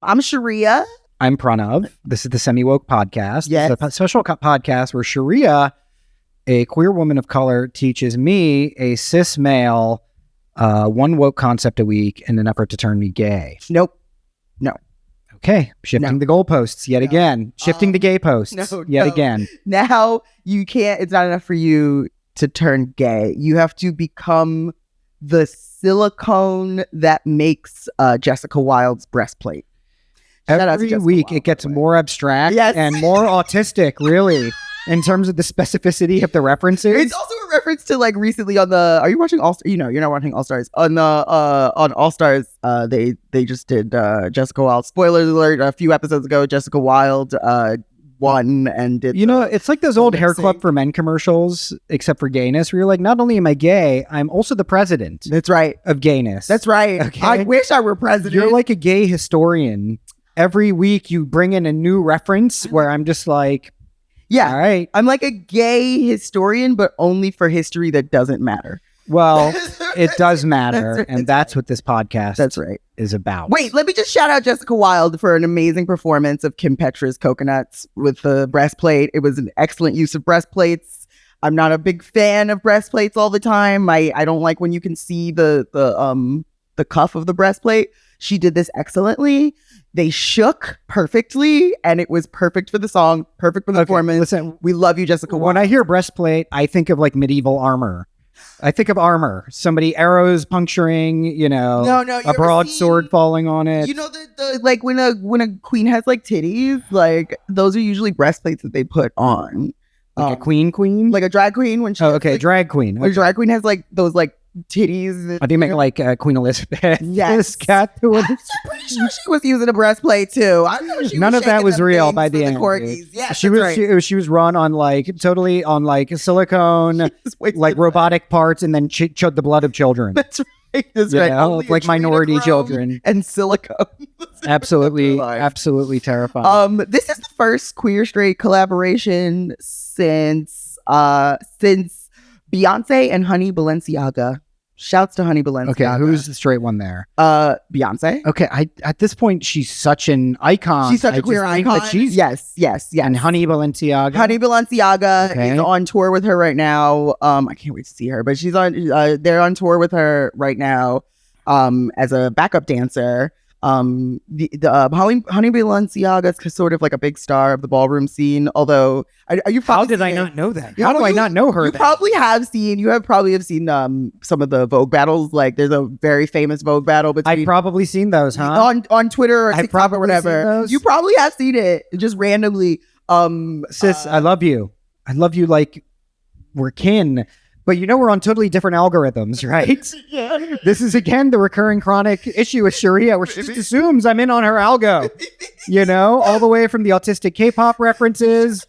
I'm Sharia. I'm Pranav. This is the SemiWoke podcast. Yes. It's a special podcast where Sharia, a queer woman of color, teaches me, a cis male, one woke concept a week in an effort to turn me gay. Nope. No. Okay. Shifting the goalposts yet again. Shifting the gay posts yet again. Now you can't, it's not enough for you to turn gay. You have to become the silicone that makes Jessica Wilde's breastplate. Every week it gets more abstract and more autistic, really, in terms of the specificity of the references. It's also a reference to like recently on the. Are you watching All Stars? You know, you're not watching All Stars. On All Stars, they just did Jessica Wilde. Spoiler alert! A few episodes ago, Jessica Wilde won and did. You know, it's like those old Hair Club for Men commercials, except for gayness, where you're like, not only am I gay, I'm also the president. That's right. Of gayness. That's right. Okay? I wish I were president. You're like a gay historian. Every week you bring in a new reference where I'm just like, yeah, all right. I'm like a gay historian, but only for history that doesn't matter. Well, it does matter. That's what this podcast is about. Wait, let me just shout out Jessica Wilde for an amazing performance of Kim Petras' Coconuts with the breastplate. It was an excellent use of breastplates. I'm not a big fan of breastplates all the time. I don't like when you can see the cuff of the breastplate. She did this excellently. They shook perfectly, and it was perfect for the song, perfect for the performance. Listen, we love you, Jessica Wilde. When I hear breastplate, I think of like medieval armor. I think of armor. Somebody arrows puncturing, you know, a broadsword falling on it. You know, the like when a queen has like titties, like those are usually breastplates that they put on. Like a queen? Like a drag queen when she drag queen. When a drag queen has like those like titties. I think make like Queen Elizabeth. Yes. Cat I'm pretty sure she was using a breastplate too. I know she None of that was real by the end. Yeah, she was run on like totally on like silicone, like robotic parts, and then the blood of children. That's right. That's right. Like minority children and silicone. absolutely terrifying. This is the first queer straight collaboration since Beyonce and Honey Balenciaga. Shouts to Honey Balenciaga. Okay, who's the straight one there? Beyonce. Okay, at this point she's such an icon. She's such a queer icon. Yes. And Honey Balenciaga. Honey Balenciaga is on tour with her right now. I can't wait to see her, but she's on. They're on tour with her right now, as a backup dancer. Honey Balenciaga is sort of like a big star of the ballroom scene. Although, how did I not know that? How do I not know her? You probably have seen some of the Vogue battles. Like, there's a very famous Vogue battle between. I've probably seen those, huh? On Twitter or TikTok or whatever. You probably have seen it just randomly. Sis, I love you. I love you like we're kin. But you know we're on totally different algorithms, right? Yeah. This is, again, the recurring chronic issue with Sharia, where she just assumes I'm in on her algo. You know, all the way from the autistic K-pop references,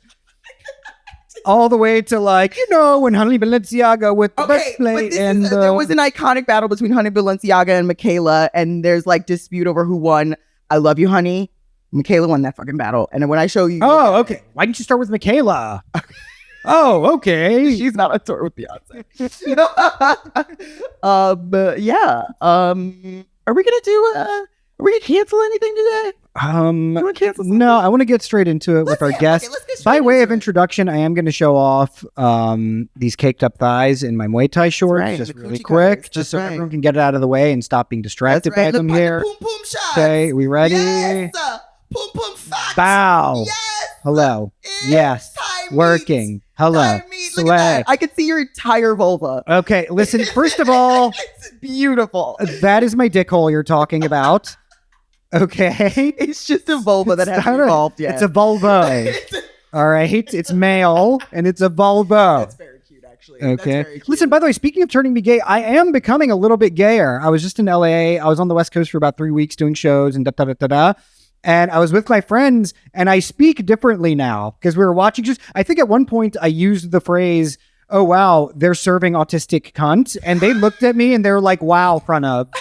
all the way to like, you know, when Honey Balenciaga with the breastplate and there was an iconic battle between Honey Balenciaga and Michaela, and there's like dispute over who won. I love you, Honey. Michaela won that fucking battle. And when I show you... Oh, okay. Why didn't you start with Michaela? Oh, okay. She's not on tour with Beyonce. But yeah. Are we gonna cancel anything today? No, I want to get straight into it with our guest. By way of introduction, I am going to show off these caked up thighs in my Muay Thai shorts, just really quick, just so everyone can get it out of the way and stop being distracted by them here. Okay, we ready? Yes. Boom boom shots. Bow. Yes. Hello. Yes. Working. Hello. Slay. I can see your entire vulva. Okay, listen, first of all, it's beautiful. That is my dick hole you're talking about. Okay. It's just a vulva that hasn't evolved yet. It's a vulva. All right. It's male and it's a vulva. That's very cute, actually. Okay. Listen, by the way, speaking of turning me gay, I am becoming a little bit gayer. I was just in LA. I was on the West Coast for about 3 weeks doing shows and da-da-da-da-da. And I was with my friends, and I speak differently now because we were watching. I think at one point I used the phrase, "Oh wow, they're serving autistic cunt," and they looked at me and they were like, "Wow, Pranav,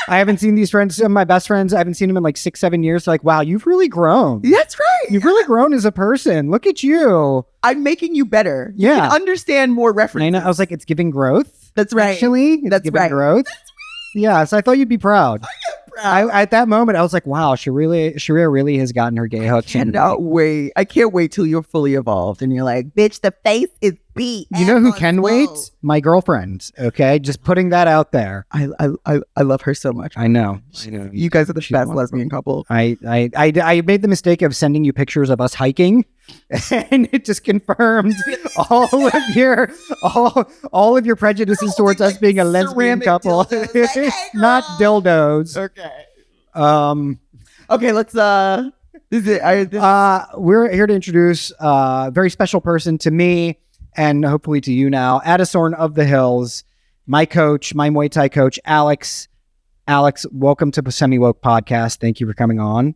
I haven't seen these friends. Some of my best friends, I haven't seen them in like 6-7 years. Like, wow, you've really grown. That's right. You've really grown as a person. Look at you. I'm making you better. Yeah, you can understand more references. I was like, it's giving growth. That's right. Actually, it's That's giving right. growth. That's right. Yeah, so I thought you'd be proud. I am At that moment, I was like, wow, Sharia really has gotten her gay hooks. Cannot wait. I can't wait till you're fully evolved and you're like, bitch, the face is beat. You know who can wait? My girlfriend. Okay, just putting that out there. I love her so much. I know. You guys are the best lesbian couple. I made the mistake of sending you pictures of us hiking, and it just confirmed all of your prejudices towards us being a lesbian couple. Dildos. Like, hey, Not dildos. Okay. Okay, let's we're here to introduce a very special person to me and hopefully to you now. Adisorn of the Hills, my coach, my Muay Thai coach, Alex. Alex, welcome to the SemiWoke podcast. Thank you for coming on.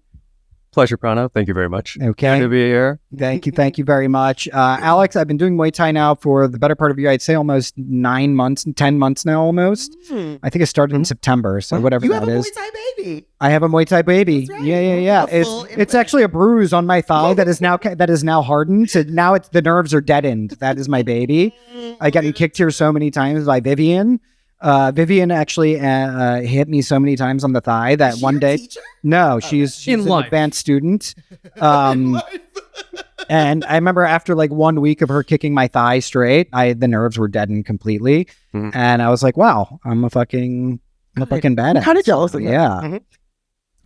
Pleasure, Pranav. Thank you very much. Okay. Good to be here. Thank you very much. Alex, I've been doing Muay Thai now for the better part of I'd say almost 9 months, 10 months now almost. I think it started in September, so whatever you that have a is. Muay Thai baby. I have a Muay Thai baby. That's right. Yeah. It's actually a bruise on my thigh that is now hardened. So now the nerves are deadened. That is my baby. I gotten kicked here so many times by Vivian. Vivian actually hit me so many times on the thigh that Is one she day. your teacher? No, she's In an life. advanced student. And I remember after like 1 week of her kicking my thigh straight, the nerves were deadened completely. Mhm. And I was like, wow, I'm a fucking badass. I'm kind of jealous of that. Yeah. Mhm.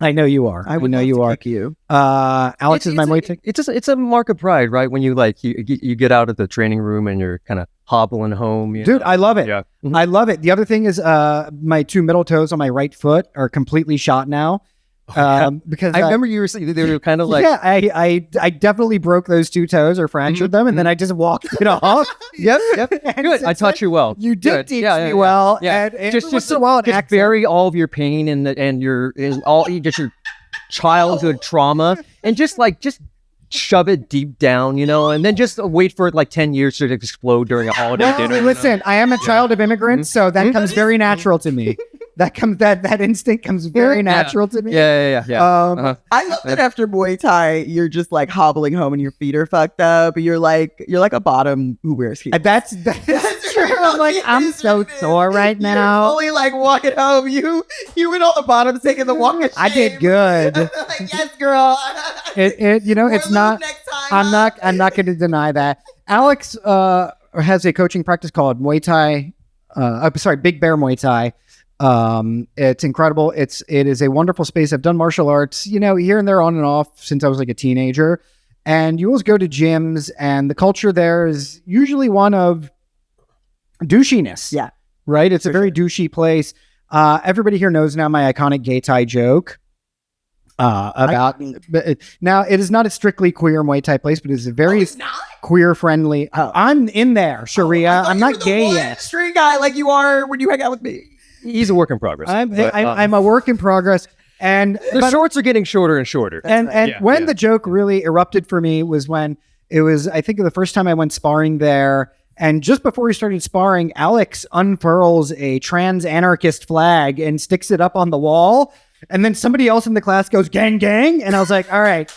I know you are. I would know love you to are. kick you. Alex is my Muay Thai. It's a mark of pride, right? When you you get out of the training room and you're kind of hobbling home. You Dude, know? I love it. Yeah. I love it. The other thing is my 2 middle toes on my right foot are completely shot now. Because I remember you were saying they were kind of like. yeah, I definitely broke those 2 toes or fractured them, and then I just walked it off. Yep. And Good. I since taught you well. You did Good. teach Yeah, me well. Yeah. And Just once in a while, an just accent. bury all of your pain and your childhood trauma and just shove it deep down, and then just wait for it like 10 years to explode during a holiday Well, dinner. listen, I am a child of immigrants, so that comes very natural to me. That instinct comes very natural to me. Yeah. I love that after Muay Thai, you're just like hobbling home and your feet are fucked up. You're like a bottom who wears heels. That's true. I'm like, I'm so sore right now. You're fully like walking home. You and all the bottoms taking the walk of shame. I did good. Like, yes, girl. It's not. Next time, I'm not going to deny that. Alex has a coaching practice called Muay Thai. Big Bear Muay Thai. It's incredible. It is a wonderful space. I've done martial arts, here and there on and off since I was like a teenager. And you always go to gyms and the culture there is usually one of douchiness. Yeah. Right? It's a very douchey place. Everybody here knows now my iconic gay tie joke. Now it is not a strictly queer Muay Thai place, but it's a very queer friendly. I'm in there, Sharia. I'm not gay yet. Straight guy like you are when you hang out with me. He's a work in progress. I'm a work in progress, and the shorts are getting shorter and shorter. When the joke really erupted for me was when it was, I think, the first time I went sparring there. And just before we started sparring, Alex unfurls a trans anarchist flag and sticks it up on the wall. And then somebody else in the class goes, gang, gang. And I was like, all right,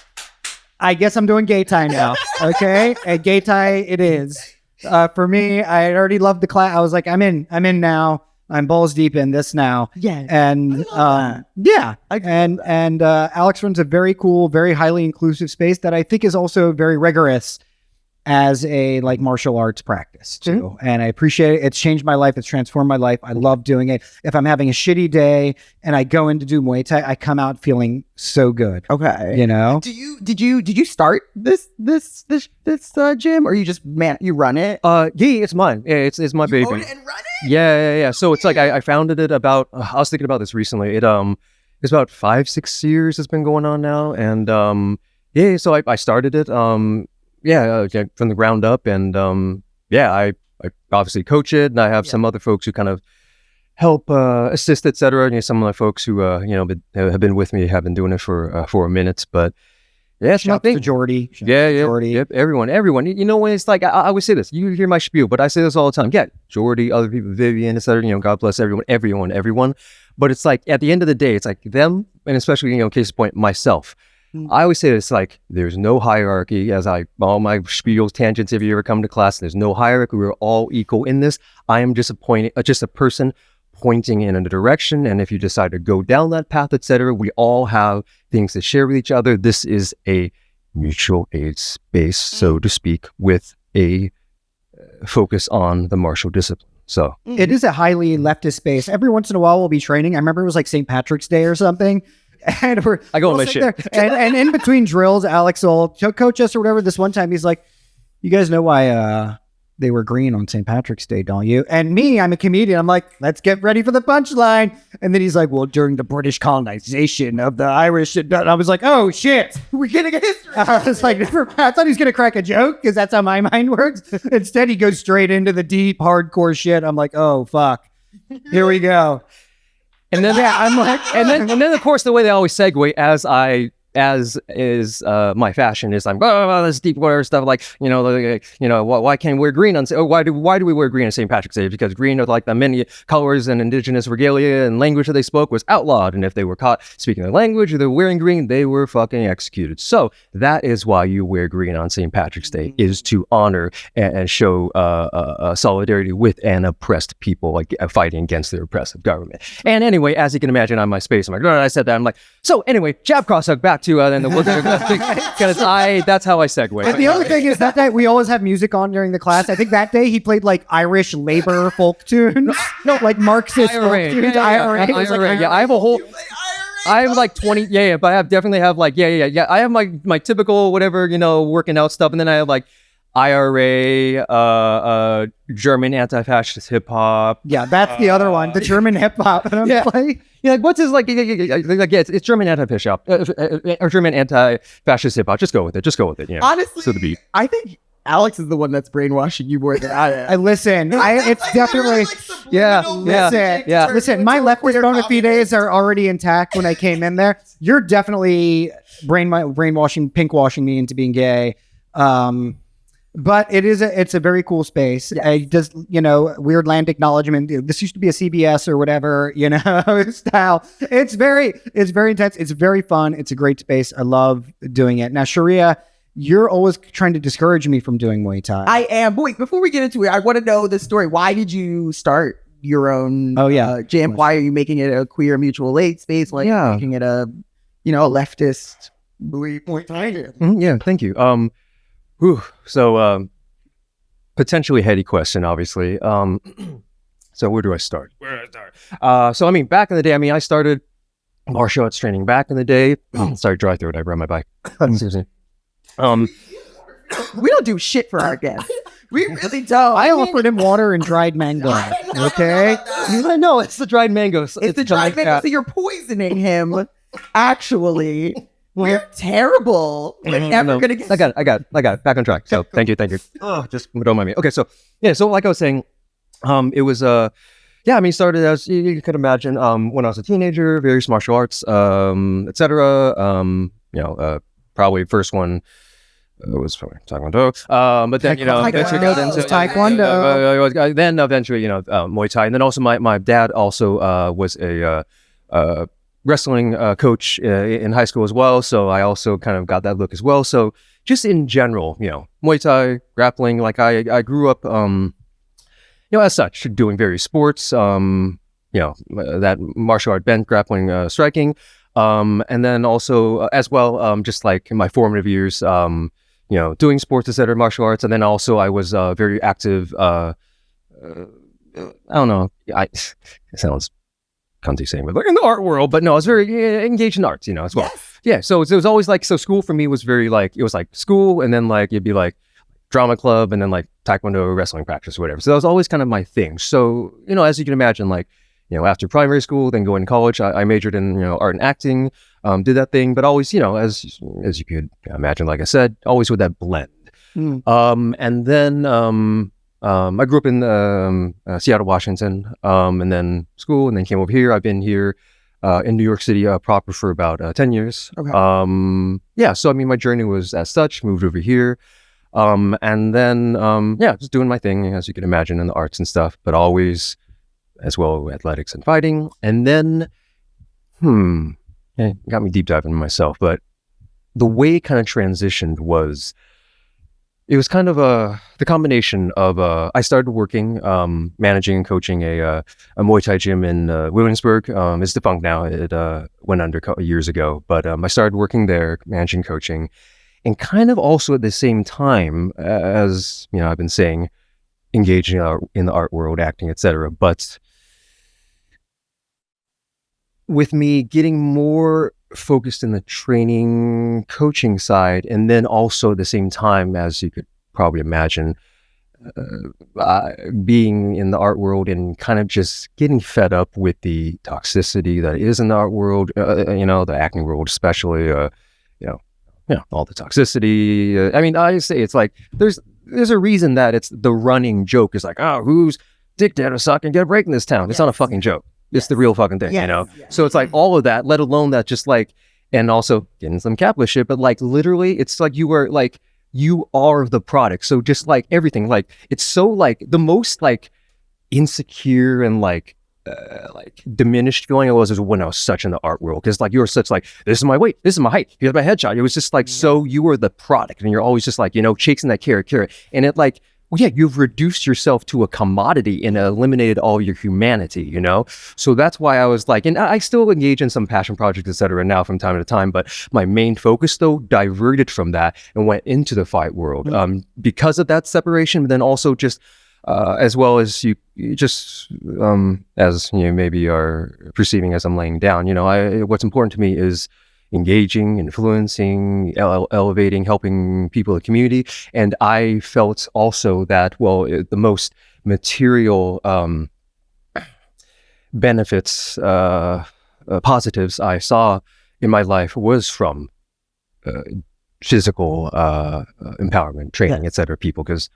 I guess I'm doing gay tie now. Okay. And gay tie it is. For me, I had already loved the class. I was like, I'm in now. I'm balls deep in this now. Yeah. And Alex runs a very cool, very highly inclusive space that I think is also very rigorous as a martial arts practice too. Mm-hmm. And I appreciate it. It's changed my life. It's transformed my life. I love doing it. If I'm having a shitty day and I go in to do Muay Thai, I come out feeling so good. Okay. Did you start this gym or you just you run it? Yeah, it's mine. Yeah, it's my baby. Own it and run it? Yeah. So it's like I founded it about I was thinking about this recently. It's about 5-6 years it's been going on now. And so I started it from the ground up, and I obviously coach it, and I have some other folks who kind of help assist, etc. Some of my folks who have been with me have been doing it for a minute, but it's my thing. Jordy. Jordy. Yep. Everyone. When it's like I always say this, you hear my spiel, but I say this all the time. Yeah, Jordy, other people, Vivian, etc. God bless everyone. But it's like at the end of the day, it's like them, and especially case in point, myself. I always say this, like, there's no hierarchy, all my spiels, tangents, if you ever come to class, there's no hierarchy. We're all equal in this. I am just a person pointing in a direction. And if you decide to go down that path, etc., we all have things to share with each other. This is a mutual aid space, so to speak, with a focus on the martial discipline. So it is a highly leftist space. Every once in a while we'll be training. I remember it was like St. Patrick's Day or something. And I go on my sitting shit. there, and in between drills, Alex will coach us or whatever. This one time he's like, you guys know why they were green on St. Patrick's Day, don't you? And me, I'm a comedian. I'm like, let's get ready for the punchline. And then he's like, well, during the British colonization of the Irish. And I was like, oh, shit. We're getting a history. I was like, I thought he was going to crack a joke because that's how my mind works. Instead, he goes straight into the deep, hardcore shit. I'm like, oh, fuck. Here we go. And then I'm like, and then of course the way they always segue, as is my fashion, is I'm this deep water stuff, like why can't we wear green on why do we wear green on St. Patrick's Day? Because green of like the many colors and indigenous regalia and language that they spoke was outlawed, and if they were caught speaking the language or they're wearing green, they were fucking executed. So that is why you wear green on St. Patrick's Day, is to honor and show solidarity with an oppressed people, like fighting against their oppressive government. And anyway, as you can imagine, on my space, I'm like, I said that. I'm like, so anyway, jab cross hook back to then the because that's how I segue. And the other thing is that day we always have music on during the class. I think that day he played like Irish labor folk tunes, no, like Marxist IRA. folk tunes. IRA. Yeah, I have a whole. I have like 20. Yeah, but I definitely have like I have my typical whatever working out stuff, and then I have like IRA, German anti-fascist hip hop. Yeah, that's the other one, the German hip hop. Yeah, like what's his like? It's German anti-fascist or German anti-fascist hip hop. Just go with it. Yeah. Honestly, to the beat. I think Alex is the one that's brainwashing you more than I am. I listen. It's definitely Listen, my leftist bona fides are already intact when I came in there. You're definitely brainwashing, pinkwashing me into being gay. But it's a very cool space. It does, weird land acknowledgement. This used to be a CBS or whatever, style. It's very intense. It's very fun. It's a great space. I love doing it. Now, Sharia, you're always trying to discourage me from doing Muay Thai. I am. But wait, before we get into it, I want to know the story. Why did you start your own jam? Why are you making it a queer mutual aid space? Making it a, leftist Muay Thai jam? Yeah, thank you. So, potentially heady question, obviously. So where do I start? So I mean, back in the day, I started martial arts training back in the day. Sorry, dry throat. I rode my bike. Excuse me. We don't do shit for our guests. We really don't. I offered him water and dried mango. Okay? I know, it's the dried mangoes. It's the dried mangoes, so you're poisoning him, actually. We're terrible. We're never gonna get. I got it. Back on track. So thank you. Oh, just don't mind me. Okay, so like I was saying, it was started as you could imagine, when I was a teenager, various martial arts, etc. Probably first one was Taekwondo. But then Taekwondo. Then eventually Muay Thai, and then also my dad also was a wrestling coach in high school as well, so I also kind of got that look as well. So just in general, Muay Thai, grappling, like I grew up, as such, doing various sports, that martial art, bent, grappling, striking, and then also as well, just like in my formative years, doing sports, etc., martial arts, and then also I was very active. I don't know, it sounds cunty saying, but like in the art world, but no, I was very engaged in arts, as well. Yes. Yeah, so it was always like, so school for me was very like, it was like school, and then like it'd be like drama club, and then like Taekwondo, wrestling practice, or whatever. So that was always kind of my thing. So, as you can imagine, like, after primary school, then going to college, I majored in, art and acting, did that thing, but always, as you could imagine, like I said, always with that blend. And then, I grew up in Seattle, Washington, and then school, and then came over here. I've been here in New York City proper for about 10 years. Okay. So my journey was as such, moved over here, and then just doing my thing, as you can imagine, in the arts and stuff, but always as well athletics and fighting. And then got me deep diving into myself, but the way it kind of transitioned was it was kind of the combination of I started working, managing and coaching a Muay Thai gym in Williamsburg. It's defunct now. It went under years ago, but I started working there, managing, coaching, and kind of also at the same time, as you know, I've been saying, engaging in the art world, acting, etc. But with me getting more focused in the training, coaching side, and then also at the same time, as you could probably imagine, being in the art world and kind of just getting fed up with the toxicity that is in the art world, the acting world especially, all the toxicity. I mean, I say it's like there's a reason that it's the running joke is like, oh, who's dick dad or suck and get a break in this town? It's not a fucking joke. It's the real fucking thing, Yes. So it's like all of that, let alone that just like, and also getting some capitalist shit, but like literally it's like you are the product. So just like everything, like it's so like the most like insecure and like diminished feeling I was when I was such in the art world. Cause like you were such like, this is my weight, this is my height, here's my headshot. It was just like, so you were the product and you're always just like, chasing that carrot. And it like, well, yeah, you've reduced yourself to a commodity and eliminated all your humanity, So that's why I was like, and I still engage in some passion projects, etc. now from time to time, but my main focus though diverted from that and went into the fight world because of that separation, but then also just as well as you just as you maybe are perceiving as I'm laying down, what's important to me is engaging, influencing, elevating, helping people in the community. And I felt also that, the most material benefits, positives I saw in my life was from physical empowerment, training, etc. people. Because,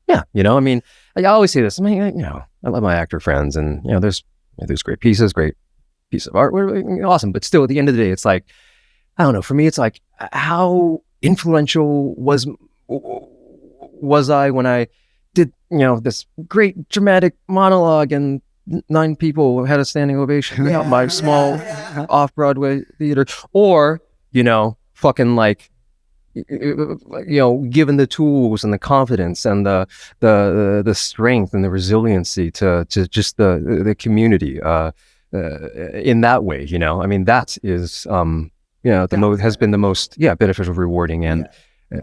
I mean, I always say this. I mean, I love my actor friends, and there's great piece of art, awesome. But still, at the end of the day, it's like, I don't know. For me, it's like, how influential was I when I did, this great dramatic monologue and 9 people had a standing ovation at my small off-Broadway theater, or, fucking like, given the tools and the confidence and the strength and the resiliency to just the community in that way, I mean, that is has been the most beneficial, rewarding, and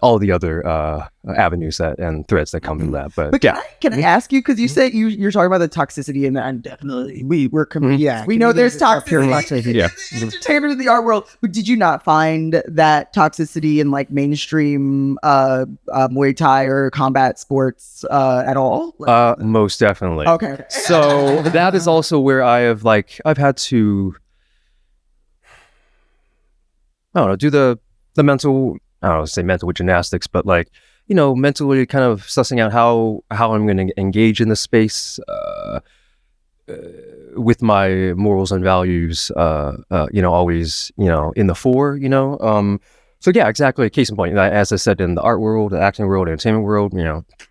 all the other avenues and threads that come from that. But can I ask you, because you say you're talking about the toxicity, and definitely we know there's toxicity, entertainment in the art world. But did you not find that toxicity in like mainstream Muay Thai or combat sports at all? Most definitely. Okay. So that is also where I've had to, I don't know, do the mental, I don't know, say mental gymnastics, but mentally kind of sussing out how I'm going to engage in the space with my morals and values, always, in the fore, So yeah, exactly. Case in point, as I said, in the art world, the acting world, entertainment world,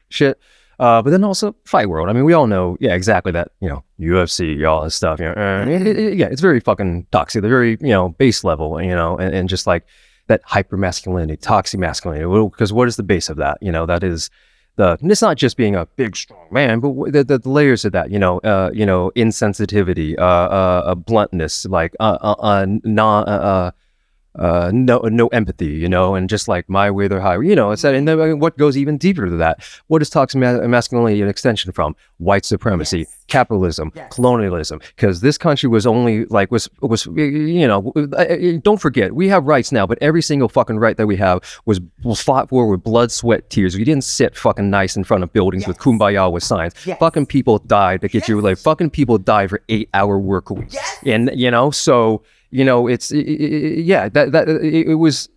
shit. But then also fight world. I mean, we all know, exactly that, UFC, all this stuff, it's very fucking toxic. They're very, base level, and just like that hyper masculinity, toxic masculinity. Because what is the base of that? That is it's not just being a big, strong man, but the layers of that, insensitivity, bluntness, like, no empathy, and just like my way or highway, it's that. And then what goes even deeper to that? What is toxic masculinity an extension from? White supremacy, capitalism, colonialism. Because this country was only like was don't forget, we have rights now, but every single fucking right that we have was fought for with blood, sweat, tears. We didn't sit fucking nice in front of buildings with kumbaya with signs. Fucking people died to get you like fucking people died for 8-hour work weeks. And so. It's it was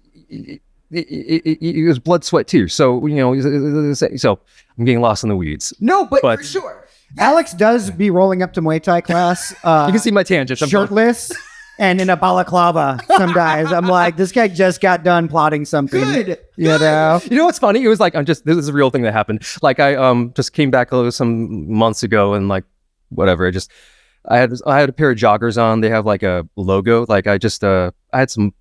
blood, sweat, tears. So so I'm getting lost in the weeds. No, but for sure, Alex does be rolling up to Muay Thai class. You can see my tangents. Shirtless and in a balaclava. Some guys, I'm like, this guy just got done plotting something. Good. You know what's funny? It was like this is a real thing that happened. Like I just came back some months ago and like whatever. I had a pair of joggers on. They have like a logo. Like I had some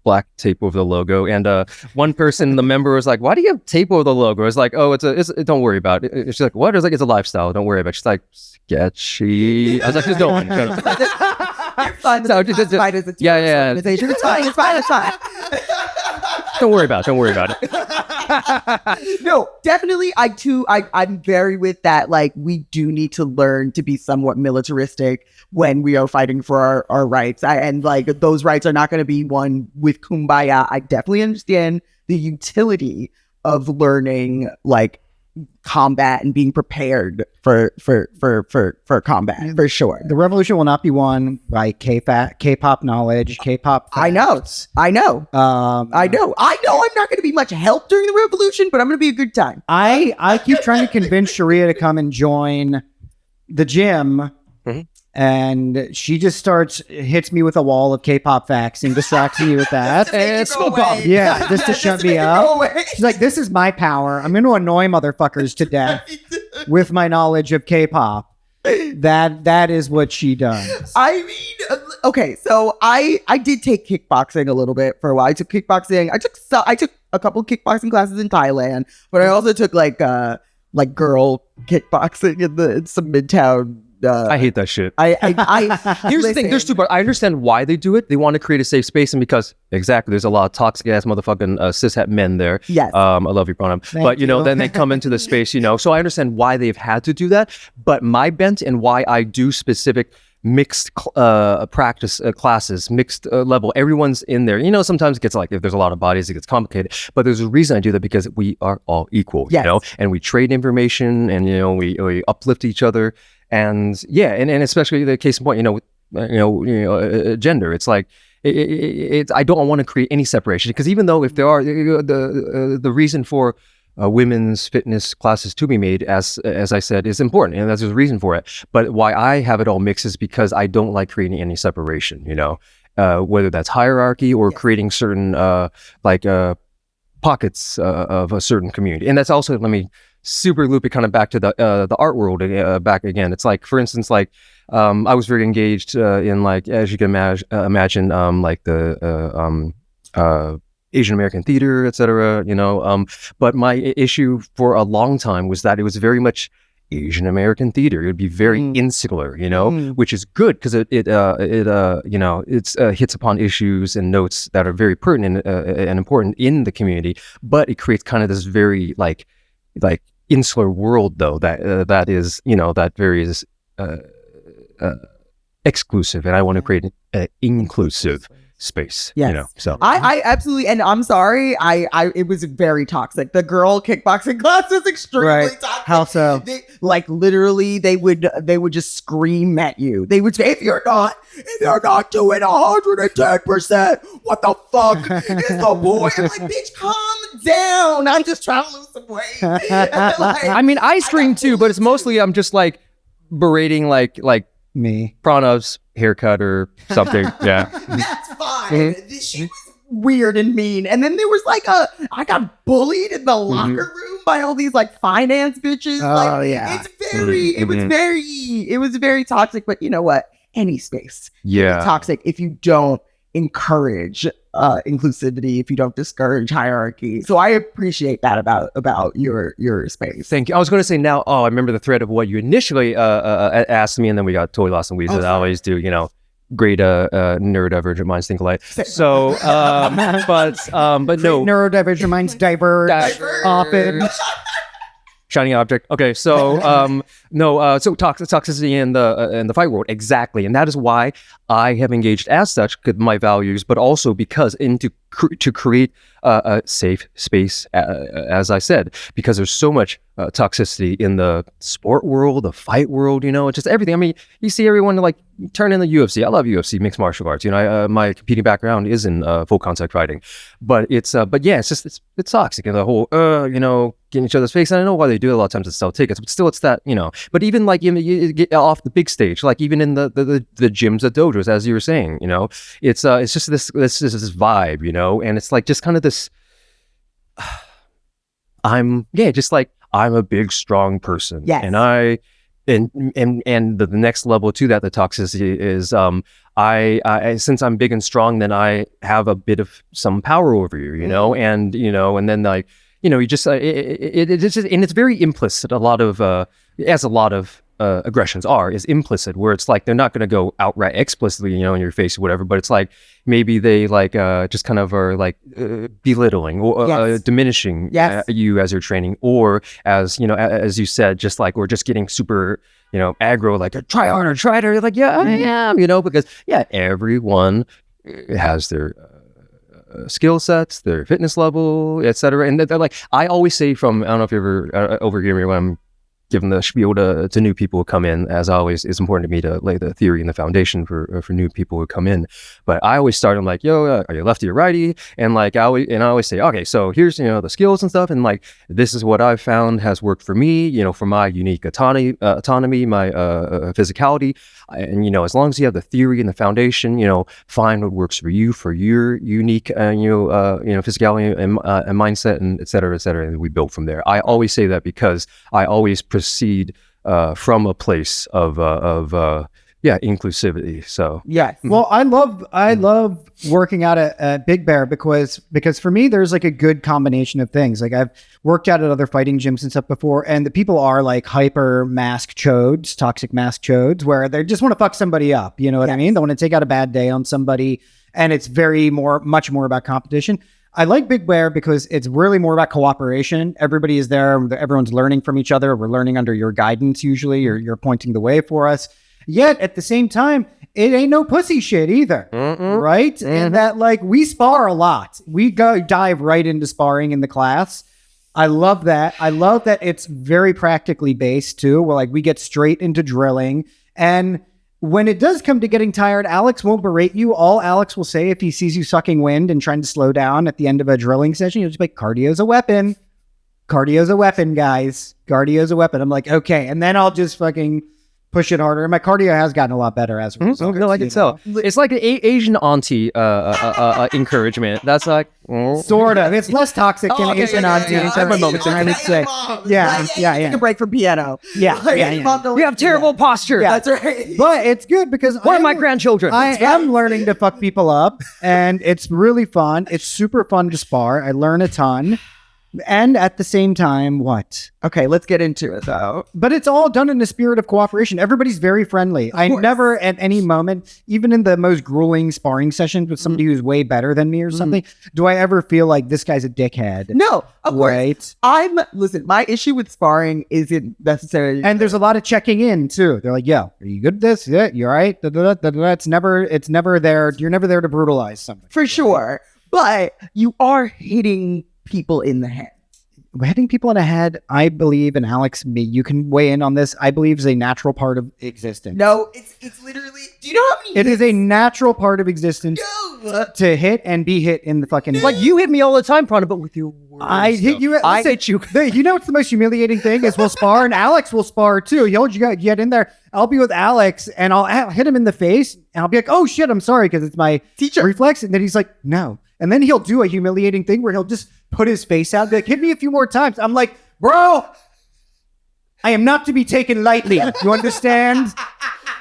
black tape over the logo. And one person, the member, was like, "Why do you have tape over the logo?" It's like, "Oh, don't worry about it." She's like, "What?" It's like, "It's a lifestyle. Don't worry about it." She's like, "Sketchy." I was like, "Just don't." Shut up. So just fine as a organization. It's fine. It's fine. It's fine. Don't worry about it. Don't worry about it. No, definitely. I'm very with that. Like, we do need to learn to be somewhat militaristic when we are fighting for our rights. And like, those rights are not going to be won with kumbaya. I definitely understand the utility of learning like combat and being prepared for combat, for sure. The revolution will not be won by K-pop knowledge, K-pop facts. I know. I'm not going to be much help during the revolution, but I'm going to be a good time. I keep trying to convince Sharia to come and join the gym. Mm-hmm. And she just hits me with a wall of K-pop facts and distracts me with that. And smoke bomb. Yeah, just to shut me up. She's like, "This is my power. I'm going to annoy motherfuckers to death with my knowledge of K-pop." That is what she does. I mean, okay, so I did take kickboxing a little bit for a while. I took kickboxing. I took a couple of kickboxing classes in Thailand, but I also took like girl kickboxing in some midtown. I hate that shit. Here's the thing. There's two parts. I understand why they do it. They want to create a safe space, and because exactly, there's a lot of toxic ass motherfucking cishet men there. Yes. I love your pronoun. But then they come into the space. So I understand why they've had to do that. But my bent and why I do specific mixed practice classes, mixed level. Everyone's in there. Sometimes it gets like, if there's a lot of bodies, it gets complicated. But there's a reason I do that, because we are all equal. Yes. And we trade information, and we uplift each other. And and especially the case in point, gender. It's like I don't want to create any separation, because even though if there are the reason for women's fitness classes to be made, as I said, is important, and there's a reason for it. But why I have it all mixed is because I don't like creating any separation. Whether that's hierarchy or creating certain pockets of a certain community, and that's also, let me super loop it kind of back to the art world back again. It's like, for instance, like I was very engaged in, like, as you can imagine, like the Asian American theater, etc. But my issue for a long time was that it was very much Asian American theater. It would be very insular, which is good, because it hits upon issues and notes that are very pertinent and important in the community. But it creates kind of this very like insular world, though, that is that very is exclusive, and I want to create an inclusive space. Yes. So I absolutely, and I'm sorry, it was very toxic. The girl kickboxing class is extremely toxic. How so? Literally, they would just scream at you. They would say, if you're not doing 110%, what the fuck is the boy? I'm like, bitch, calm down. I'm just trying to lose some weight. I mean, I scream too, but it's mostly I'm just like berating like me, Pranav's haircut or something. Yeah. That's fine. She was weird and mean. And then there was like I got bullied in the locker room by all these like finance bitches. Oh, yeah. It's very, it was very toxic. But you know what? Any space can be toxic if you don't encourage inclusivity, if you don't discourage hierarchy. So I appreciate that about your space. Thank you. I was going to say now, I remember the thread of what you initially asked me, and then we got totally lost in weeds, as I always do, great neurodivergent minds think alike. So but no, neurodivergent minds diverge often. Shiny object. Okay, so so toxicity in the fight world, exactly, and that is why I have engaged as such, because my values, but also because to create a safe space, as I said, because there's so much toxicity in the sport world, the fight world. It's just everything. I mean, you see everyone like turn in the UFC. I love UFC, mixed martial arts. My competing background is in full contact fighting, but it's just it's toxic, and the whole getting each other's face. And I know why they do it a lot of times to sell tickets, but still it's that, but even like you get off the big stage, like even in the gyms, the dojos, as you were saying, it's just this vibe, and it's like just kind of this I'm a big strong person, yes. and I and the next level to that, the toxicity is I since I'm big and strong, then I have a bit of some power over you, you know, and then like, you just it's just, and it's very implicit. A lot of as a lot of aggressions is implicit, where it's like they're not going to go outright explicitly, in your face or whatever, but it's like maybe they like just kind of are like belittling or diminishing you as you're training, or as as you said, just like, or just getting super aggro, like try harder, like yeah I am, because everyone has their skill sets, their fitness level, etc. And they're like, I always say I don't know if you ever overhear me when I'm giving the spiel to new people who come in. As always, it's important to me to lay the theory and the foundation for new people who come in. But I always start them like, yo, are you lefty or righty? And like I always say, okay, so here's the skills and stuff, and like this is what I've found has worked for me, for my unique autonomy, my physicality, and as long as you have the theory and the foundation, find what works for you, for your unique physicality and mindset, and et cetera, and we build from there. I always say that because I always proceed from a place of inclusivity. So well, I love working out at Big Bear because for me there's like a good combination of things. Like I've worked out at other fighting gyms and stuff before, and the people are like hyper mask chodes, toxic mask chodes, where they just want to fuck somebody up, you know what I mean? They want to take out a bad day on somebody, and it's much more about competition. I like Big Bear because it's really more about cooperation. Everybody is there. Everyone's learning from each other. We're learning under your guidance usually. You're pointing the way for us. Yet at the same time, it ain't no pussy shit either, right? And that like we spar a lot. We dive right into sparring in the class. I love that. I love that it's very practically based too. Where like we get straight into drilling, and when it does come to getting tired, Alex won't berate you. All Alex will say if he sees you sucking wind and trying to slow down at the end of a drilling session, he'll just be like, cardio's a weapon. Cardio's a weapon, guys. Cardio's a weapon. I'm like, okay. And then I'll just fucking push it harder. And my cardio has gotten a lot better as a result. No, I can tell. It's like an Asian auntie encouragement. That's like... Sort of. It's less toxic than Asian auntie. I would say. Yeah. Take a break from piano. Yeah. We have terrible posture. Yeah. That's right. But it's good because Where are my grandchildren? I am learning to fuck people up, and it's really fun. It's super fun to spar. I learn a ton. And at the same time, what? Okay, let's get into it though. But it's all done in a spirit of cooperation. Everybody's very friendly. I never at any moment, even in the most grueling sparring sessions with somebody who's way better than me or something, do I ever feel like this guy's a dickhead. No, of course. Listen, my issue with sparring isn't necessarily... And there's a lot of checking in too. They're like, yo, are you good at this? Yeah, you all right? It's never there. You're never there to brutalize somebody. For sure. But you are hitting people in the head. Hitting people in the head, I believe, and Alex, you can weigh in on this, I believe is a natural part of existence. No, it's literally, do you know how many... It is a natural part of existence to hit and be hit in the fucking... Like you hit me all the time, Prana, but with your words. I hit you... I hit you. You know what's the most humiliating thing is we'll spar, and Alex will spar too. You get in there. I'll be with Alex, and I'll hit him in the face, and I'll be like, oh shit, I'm sorry, because it's my teacher reflex. And then he's like, no. And then he'll do a humiliating thing where he'll just put his face out, be like, hit me a few more times. I'm like, bro, I am not to be taken lightly. You understand?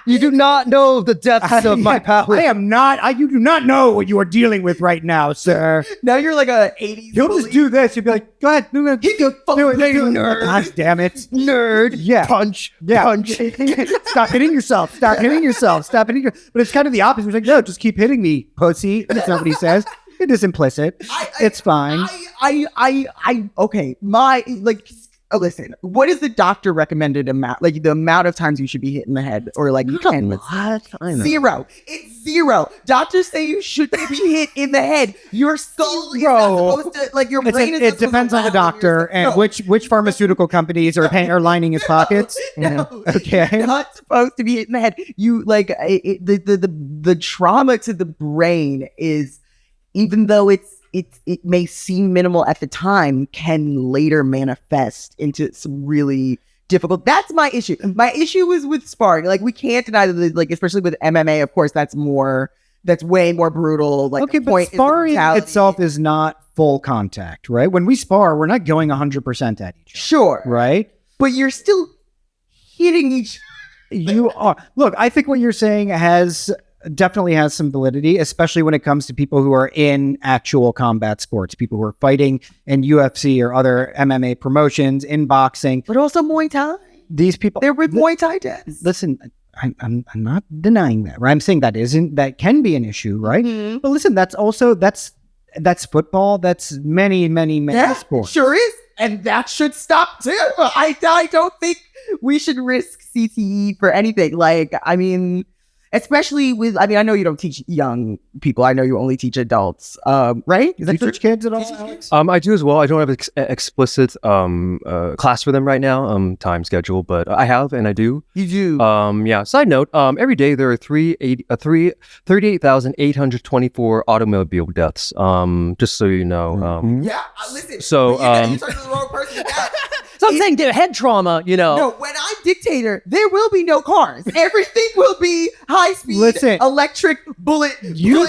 You do not know the depths of my power. I am not. You do not know what you are dealing with right now, sir. Now you're like a 80s. He'll just do this. You'll be like, go ahead. Do it. Nerd. God damn it. Nerd. Yeah. Punch. Yeah. Punch. Stop hitting yourself. Stop hitting yourself. Stop hitting yourself. But it's kind of the opposite. It's like, no, just keep hitting me, pussy. That's not what he says. It is implicit. It's fine. Okay. Listen, what is the doctor recommended amount? Like the amount of times you should be hit in the head, or like you can zero. It's zero. Doctors say you should be hit in the head. Your skull is not supposed to, like your brain is. It depends on the doctor and which pharmaceutical companies are lining his pockets. No, okay, not supposed to be hit in the head. You like the trauma to the brain is, even though it may seem minimal at the time, can later manifest into some really difficult. That's my issue. My issue is with sparring. Like we can't deny that, like especially with MMA, of course, that's way more brutal. Like okay, but sparring itself is not full contact, right? When we spar, we're not going 100% at each other. Sure, right? But you're still hitting each. You are. Look, I think what you're saying definitely has some validity, especially when it comes to people who are in actual combat sports, people who are fighting in UFC or other MMA promotions, in boxing. But also Muay Thai. These people, They're with Muay Thai deaths. listen, I'm not denying that, right? I'm saying that can be an issue, right? Mhm. But listen, that's football. That's many sports. Sure is. And that should stop too. I don't think we should risk CTE for anything. Like, I mean, especially I know you don't teach young people. I know you only teach adults. Right? Do you teach kids at all, Alex? I do as well. I don't have explicit class for them right now, time schedule, but I have and I do. You do. Yeah. Side note, every day there are 38,824 automobile deaths. Just so you know. Yeah, listen. So, you're talking to the wrong person. So I'm saying head trauma, No, when I'm dictator, there will be no cars. Everything will be high speed, Listen, electric, bullet. Do you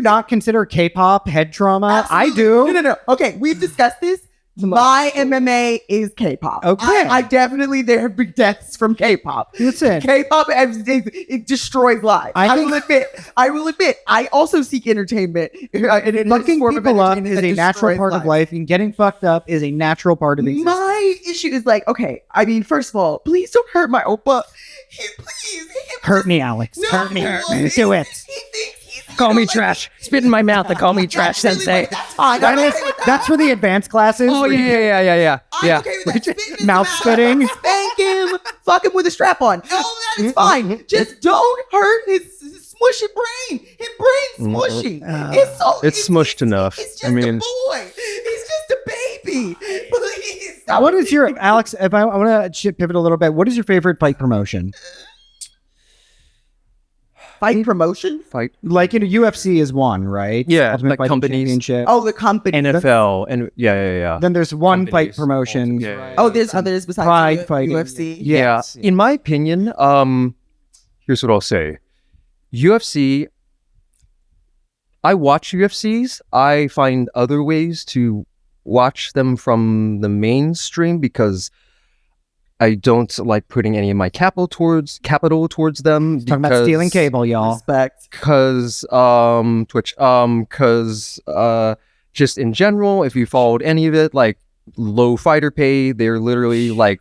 not consider K-pop head trauma? Absolutely. I do. No. Okay, we've discussed this. My MMA is K-pop. Okay. I definitely, there have been deaths from K-pop. Listen. K-pop, it destroys lives. I will admit, I also seek entertainment. Fucking people up is a natural part of life, and getting fucked up is a natural part of existence. My issue is like, okay, I mean, first of all, please don't hurt my oppa. Please. Hurt me, Alex. No, Hurt me. he Do it. thinks he's Call me trash. Spit in my mouth and call me trash, sensei. That's fine. I'm okay with that. That's for the advanced classes. Oh yeah. I'm okay with that. Spit in his Mouth spitting. Spank him. Fuck him with a strap on. All that is fine. Just don't hurt his smushy brain. His brain's smushy. It's smushed enough. It's just I mean, a boy. He's just a baby. Please. What is your, Alex, if I want to pivot a little bit, what is your favorite fight promotion? Fight promotion? Fight. Like, UFC is one, right? Yeah, Ultimate like Fighting companies. Championship. Oh, the company. NFL and yeah. Then there's one fight Companies. promotion. Yeah. Oh, there's others besides Pride fighting. UFC. Yeah. In my opinion, here's what I'll say. UFC, I watch UFCs. I find other ways to watch them from the mainstream because I don't like putting any of my capital towards them. Talking about stealing cable, y'all. Respect. Because Twitch, because just in general, if you followed any of it, like low fighter pay, they're literally like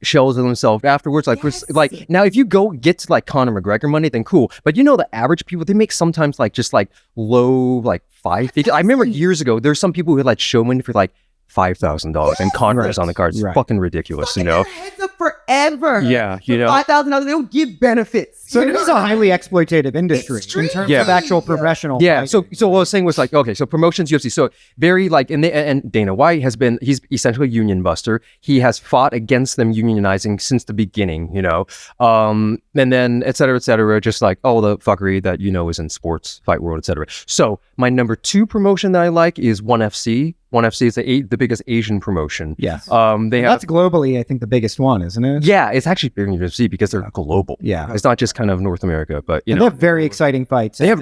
shells of themselves afterwards. Like, like now, if you go get to like Conor McGregor money, then cool. But you know, the average people, they make sometimes like just like low, like 5 figures. I remember years ago, there's some people who had like show money for like $5,000 and Conor is on the cards. It's fucking ridiculous, you know? Their heads up forever. Yeah, you know. $5,000, they don't give benefits. So it is a highly exploitative industry in terms of actual professional. Yeah. fighting. So what I was saying was like, okay, so promotions UFC. So very like, and Dana White he's essentially a union buster. He has fought against them unionizing since the beginning, you know? And then et cetera, just like all the fuckery that, you know, is in sports, fight world, et cetera. So my number 2 promotion that I like is ONE FC. ONE FC is the biggest Asian promotion. Yes. That's globally, I think, the biggest one, isn't it? Yeah, it's actually bigger than UFC because they're global. Yeah. It's not just kind of North America, but you And know, they have very exciting fights. they have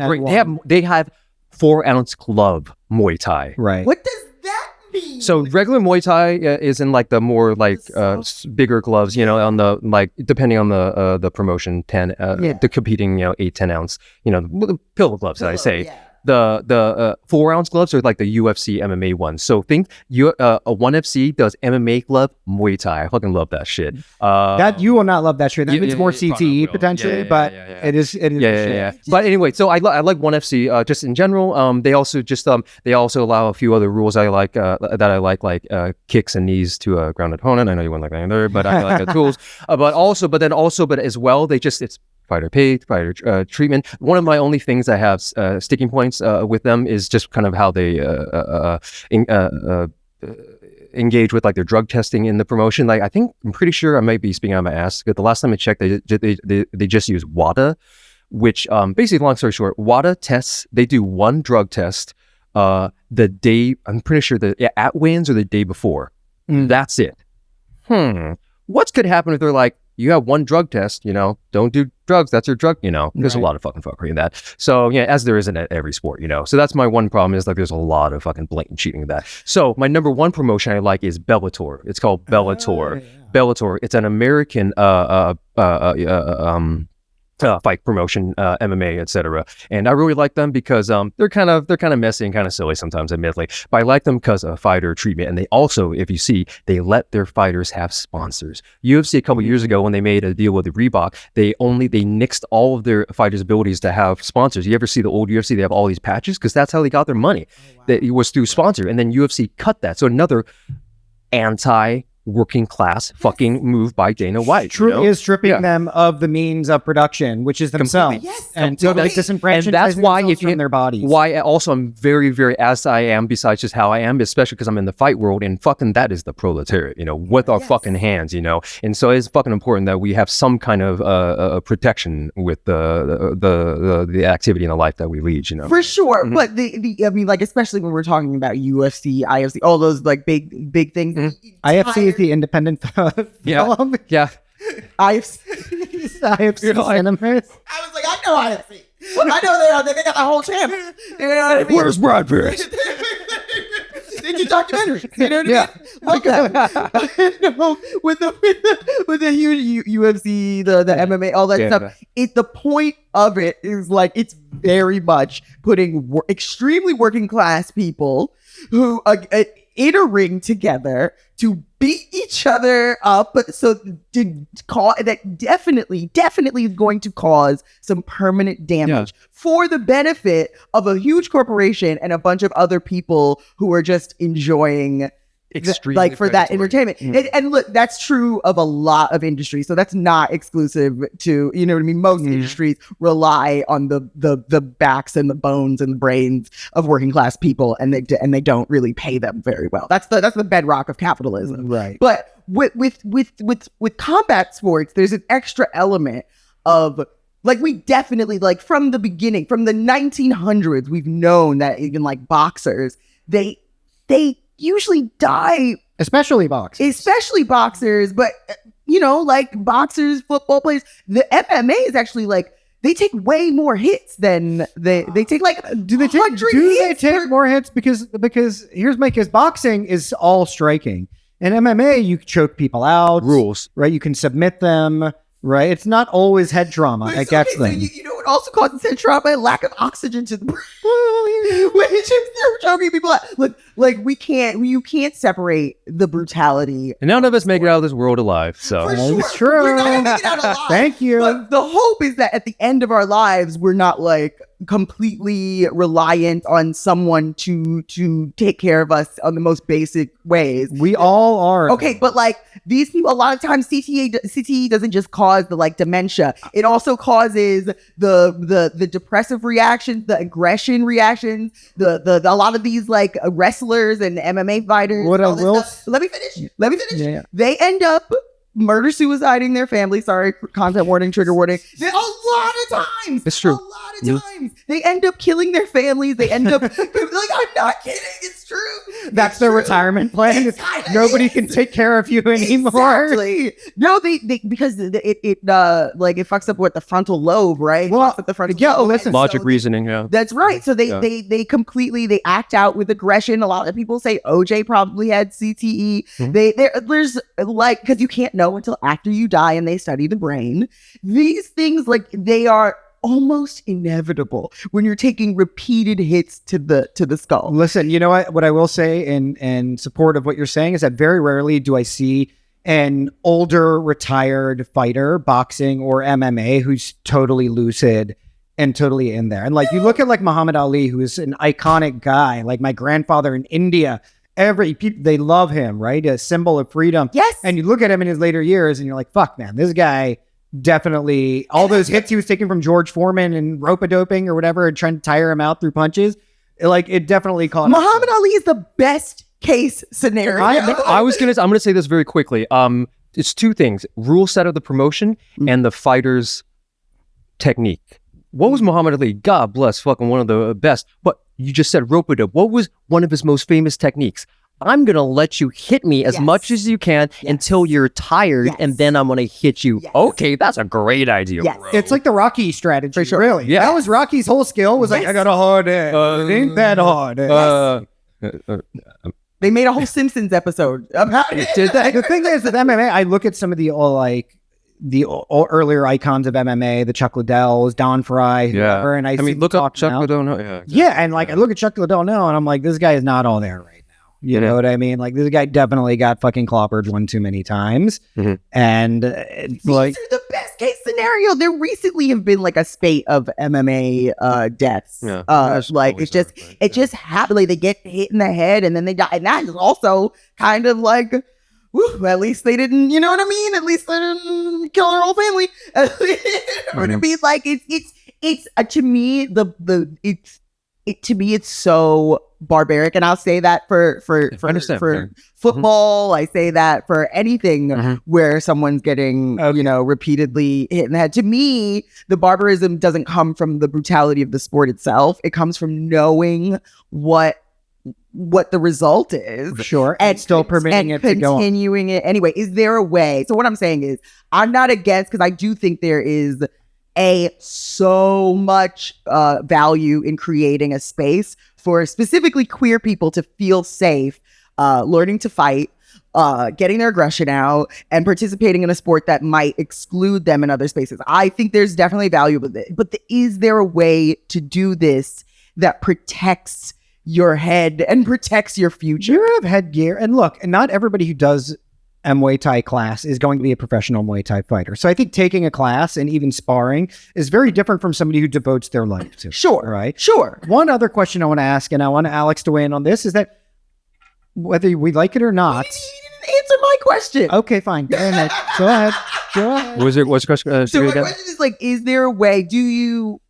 they have 4-ounce glove Muay Thai. Right. What does that mean? So regular Muay Thai is in like the more like bigger gloves, you know, on the like depending on the promotion, 10 the competing, you know, 8-10 ounce, you know, the pillow gloves that I say. Yeah. The 4-ounce gloves are like the UFC MMA ones. So think a ONE FC does MMA glove Muay Thai. I fucking love that shit. That you will not love that shit. That means more probably CTE will. potentially, but it is. Yeah. But anyway, so I like ONE FC just in general. They also allow a few other rules I like like kicks and knees to a grounded opponent. I know you wouldn't like that either, but I like the tools. But as well, it's fighter pay, fighter treatment. One of my only things I have sticking points with them is just kind of how they engage with like their drug testing in the promotion. Like I'm pretty sure I might be speaking out of my ass, but the last time I checked, they just use WADA, which basically, long story short, WADA tests. They do one drug test the day. I'm pretty sure at wins or the day before. That's it. What could happen if they're like, you have one drug test, you know, don't do drugs. That's your drug, you know, there's a lot of fucking fuckery in that. So yeah, as there is in every sport, you know, so that's my one problem is like, there's a lot of fucking blatant cheating in that. So my number 1 promotion I like is Bellator. It's called Bellator. Bellator. It's an American fight promotion, MMA, etc. And I really like them because they're kind of messy and kind of silly sometimes, admittedly. But I like them because of fighter treatment. And they also, if you see, they let their fighters have sponsors. UFC a couple years ago when they made a deal with the Reebok, they nixed all of their fighters' abilities to have sponsors. You ever see the old UFC? They have all these patches because that's how they got their money. That it was through sponsor, and then UFC cut that. So another anti-working class fucking move by Dana White. Is stripping them of the means of production, which is themselves. Yes, and so like disenfranchising and that's why themselves from their bodies. Why also I'm very, very, as I am, besides just how I am, especially because I'm in the fight world, and fucking that is the proletariat, with our fucking hands, and so it's fucking important that we have some kind of protection with the activity and the life that we lead, For sure. But especially when we're talking about UFC, IFC, all those like big things. IFC is the independent film. Yeah. IFC. IFC cinemas. I was like, I know IFC. I know they got the whole channel. You know what I mean? Where's Brad Pierce? They do documentaries. You know what I mean? With the huge UFC, the MMA, all that stuff. The point of it is like it's very much putting extremely working class people who in a ring together to beat each other up. So that definitely is going to cause some permanent damage for the benefit of a huge corporation and a bunch of other people who are just enjoying extremely for that entertainment. And look, that's true of a lot of industries. So that's not exclusive to, you know what I mean? Most industries rely on the backs and the bones and the brains of working class people, and they don't really pay them very well. That's the bedrock of capitalism. Right. But with combat sports, there's an extra element of like, we definitely, like, from the beginning, from the 1900s, we've known that even like boxers, they usually die, especially boxers, but like boxers, football players, the MMA is actually like they take way more hits than they take. Like, do they take more hits because boxing is all striking, and MMA you choke people out, rules, right? You can submit them, right? It's not always head trauma that gets them. So you know what also causes head trauma? Lack of oxygen to the brain. Which is choking people out. Like you can't separate the brutality. And none of us make it out of this world alive. So It's true. We're not gonna make it out alive. Thank you. But the hope is that at the end of our lives, we're not like completely reliant on someone to take care of us on the most basic ways. We all are. Okay, but like these people, a lot of times CTE doesn't just cause the like dementia. It also causes the depressive reactions, the aggression reactions, the a lot of these like wrestlers and MMA fighters. Let me finish. Yeah. They end up murder-suiciding their family. Sorry, content warning, trigger warning. A lot of times. It's true. A lot of times. They end up killing their families. They end up, like, I'm not kidding. It's true. That's their retirement plan. Nobody can take care of you anymore. Exactly. No, they because it fucks up with the frontal lobe, right? Well, the frontal lobe. Listen. Logic, reasoning, yeah. That's right. So they completely act out with aggression. A lot of people say OJ probably had CTE. There's like, because you can't know until after you die, and they study the brain. These things, like, they are almost inevitable when you're taking repeated hits to the skull. Listen, you know what I will say in support of what you're saying is that very rarely do I see an older retired fighter, boxing or MMA, who's totally lucid and totally in there. And like, you look at like Muhammad Ali, who is an iconic guy, like my grandfather in India, they love him, right? A symbol of freedom. Yes. And you look at him in his later years and you're like, fuck, man, this guy definitely, all those hits he was taking from George Foreman and rope-a-doping or whatever and trying to tire him out through punches, it definitely caught Muhammad Ali is the best case scenario. I'm gonna say this very quickly. It's two things: rule set of the promotion and the fighter's technique. What was Muhammad Ali? God bless, fucking one of the best. But you just said rope-a-dope. What was one of his most famous techniques? I'm going to let you hit me as much as you can until you're tired, and then I'm going to hit you. Yes. Okay, that's a great idea, bro. It's like the Rocky strategy, for sure. Really. Yeah. That was Rocky's whole skill, was like, I got a hard head. It ain't that hard. They made a whole Simpsons episode about it. Did they? The thing is, with MMA, I look at some of the earlier icons of MMA, the Chuck Liddells, Don Fry, whoever, and I mean, look up Chuck now. Liddell. No, yeah, exactly. Yeah, and like I look at Chuck Liddell now, and I'm like, this guy is not all there right now. You know what I mean? Like this guy definitely got fucking clobbered one too many times, and These are the best case scenario. There recently have been like a spate of MMA deaths. Yeah, like it just happened. Like they get hit in the head and then they die, and that is also kind of like. Woo, at least they didn't, you know what I mean? At least they didn't kill their whole family. What I mean, like it's to me to me it's so barbaric, and I'll say that for football. I say that for anything where someone's getting repeatedly hit in the head. To me, the barbarism doesn't come from the brutality of the sport itself. It comes from knowing what the result is, and still permitting it to go on. Continuing it anyway. Is there a way? So what I'm saying is, I'm not against, because I do think there is so much value in creating a space for specifically queer people to feel safe, learning to fight, getting their aggression out, and participating in a sport that might exclude them in other spaces. I think there's definitely value with it, but is there a way to do this that protects your head and protects your future? You have headgear, and look, not everybody who does a Muay Thai class is going to be a professional Muay Thai fighter. So I think taking a class and even sparring is very different from somebody who devotes their life to it. Sure. Right? Sure. One other question I want to ask, and I want Alex to weigh in on this, is that whether we like it or not. You didn't answer my question. Okay, fine. Go ahead. Go ahead. What's the question? So my question is like, is there a way?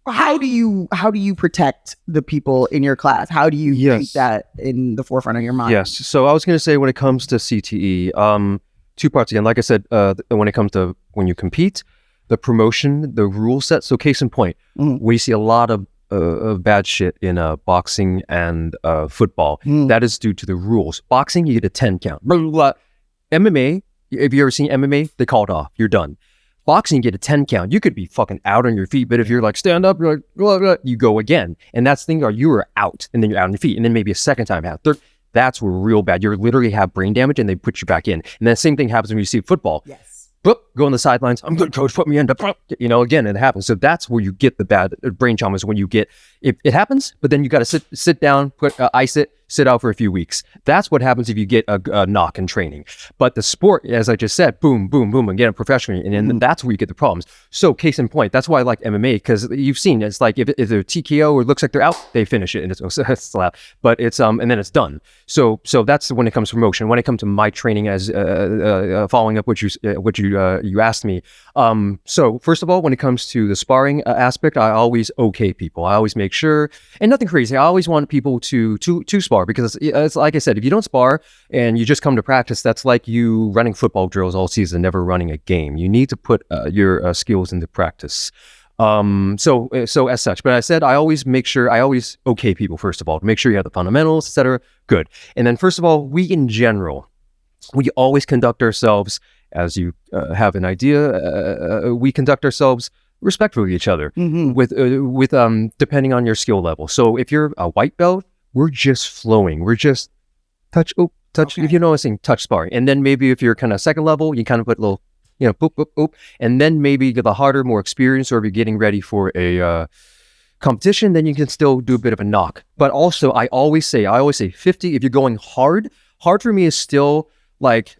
How do you protect the people in your class? How do you keep that in the forefront of your mind? Yes. So I was going to say, when it comes to CTE, two parts again. Like I said, when it comes to when you compete, the promotion, the rule set. So case in point, we see a lot of bad shit in boxing and football. That is due to the rules. Boxing, you get a 10 count. Blah, blah, blah. MMA, if you ever seen MMA, they call it off. You're done. Boxing, you get a 10 count. You could be fucking out on your feet, but if you're like, stand up, you're like, blah, blah, you go again. And that's the thing, or you are out, and then you're out on your feet, and then maybe a second time out. Third, that's where real bad. You literally have brain damage, and they put you back in. And then the same thing happens when you see football. Yes. Boop, go on the sidelines. I'm good, coach. Put me in. Again, it happens. So that's where you get the bad brain traumas. When you get, it happens, but then you got to sit down, ice it, sit out for a few weeks. That's what happens if you get a knock in training. But the sport, as I just said, boom, boom, boom, again, professionally, and then that's where you get the problems. So case in point, that's why I like MMA, because you've seen, it's like if they're TKO or it looks like they're out, they finish it, and it's slap. But it's and then it's done. So that's when it comes to promotion. When it comes to my training, as following up what you asked me. So first of all, when it comes to the sparring aspect, I always okay people. I always make sure, and nothing crazy. I always want people to spar, because it's like I said, if you don't spar and you just come to practice, that's like you running football drills all season, never running a game. You need to put your skills into practice. So as such, but I said, I always okay people first of all, to make sure you have the fundamentals, etc. Good. And then first of all, we in general, we always conduct ourselves, as you have an idea, we conduct ourselves respectfully with each other, with depending on your skill level. So if you're a white belt, we're just flowing. We're just touch. Okay. If you're noticing, touch sparring. And then maybe if you're kind of second level, you kind of put a little, boop, boop, boop. And then maybe get the harder, more experience, or if you're getting ready for a competition, then you can still do a bit of a knock. But also, I always say 50. If you're going hard for me is still like,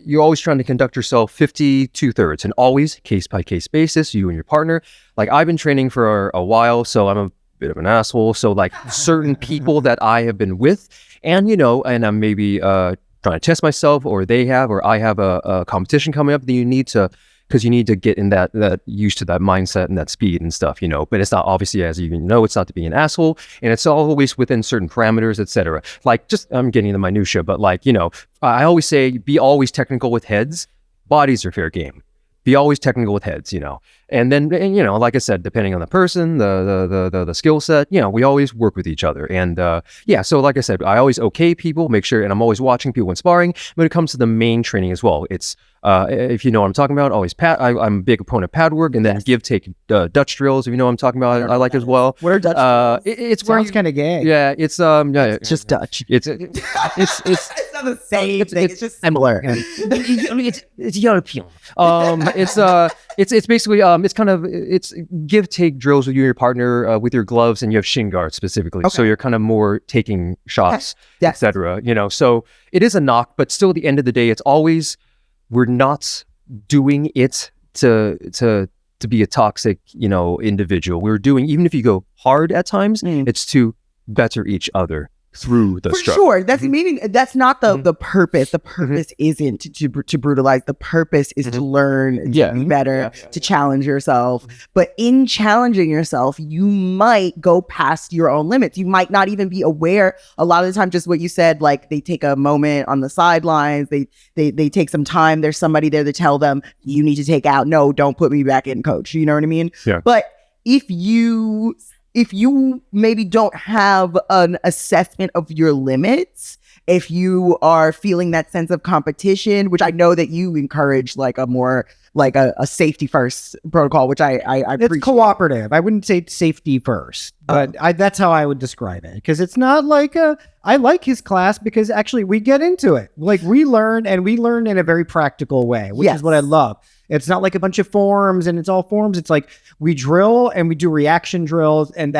you're always trying to conduct yourself 50 2/3, and always case by case basis, you and your partner. Like I've been training for a while, so I'm a bit of an asshole. So like certain people that I have been with, and and I'm maybe trying to test myself, or they have, or I have a competition coming up, then you need to get in that used to that mindset and that speed and stuff, but it's not, obviously, as you know, it's not to be an asshole, and it's always within certain parameters, etc. Like, just, I'm getting into minutia, but like, I always say, be always technical with heads. Bodies are fair game. be always technical with heads, and then, like I said, depending on the person, the skill set, we always work with each other. And so like I said, I always okay people, make sure, and I'm always watching people when sparring. When it comes to the main training as well, it's if you know what I'm talking about, always pad. I'm a big opponent of pad work, and then give take Dutch drills. If you know what I'm talking about, I like as well. What are Dutch drills? It's where kind of gay. Yeah, it's It's just Dutch. It's It's not the same thing. It's just similar. it's European. It's basically it's give take drills with you and your partner with your gloves, and you have shin guards specifically. So you're kind of more taking shots, etc. So it is a knock, but still at the end of the day, it's always, we're not doing it to be a toxic, individual. We're doing, even if you go hard at times, it's to better each other through the struggle. Sure. That's meaning, that's not the purpose. The purpose isn't to brutalize. The purpose is to learn, to be better, to challenge yourself. But in challenging yourself, you might go past your own limits. You might not even be aware. A lot of the time, just what you said, like they take a moment on the sidelines, they take some time. There's somebody there to tell them, you need to take out. No, don't put me back in, coach. You know what I mean? Yeah. But if you maybe don't have an assessment of your limits, if you are feeling that sense of competition, which I know that you encourage, like a more like a safety first protocol, which I it's appreciate. Cooperative. I wouldn't say safety first, but that's how I would describe it. Because it's not like I like his class because actually we get into it. Like we learn in a very practical way, which is what I love. It's not like a bunch of forms and it's all forms. It's like we drill and we do reaction drills, and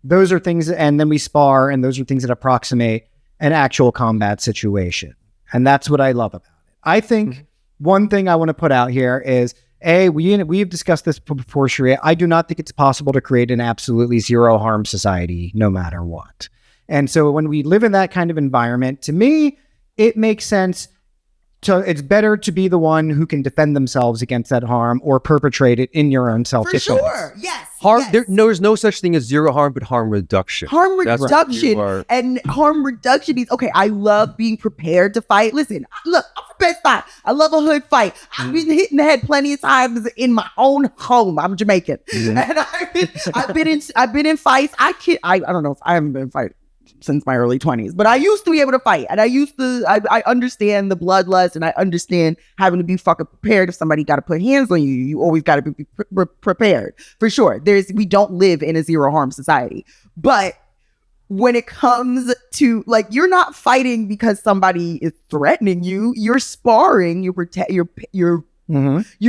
those are things, and then we spar, and those are things that approximate an actual combat situation. And that's what I love about it. I think one thing I want to put out here is, we've discussed this before, Sharia. I do not think it's possible to create an absolutely zero harm society, no matter what. And so when we live in that kind of environment, to me, it makes sense. It's better to be the one who can defend themselves against that harm or perpetrate it in your own self-defense. For sure. Yes. Harm. There's no such thing as zero harm, but harm reduction. Harm reduction. And harm reduction is, okay, I love being prepared to fight. Listen, look, I'm prepared to fight. I love a hood fight. I've been hit in the head plenty of times in my own home. I'm Jamaican. And I've been in fights. I don't know if I haven't been in fights since my early 20s, but I used to be able to fight, and I understand the bloodlust, and I understand having to be fucking prepared. If somebody got to put hands on you, you always got to be prepared, for sure. We don't live in a zero harm society, but when it comes to, like, you're not fighting because somebody is threatening you. You're sparring, you're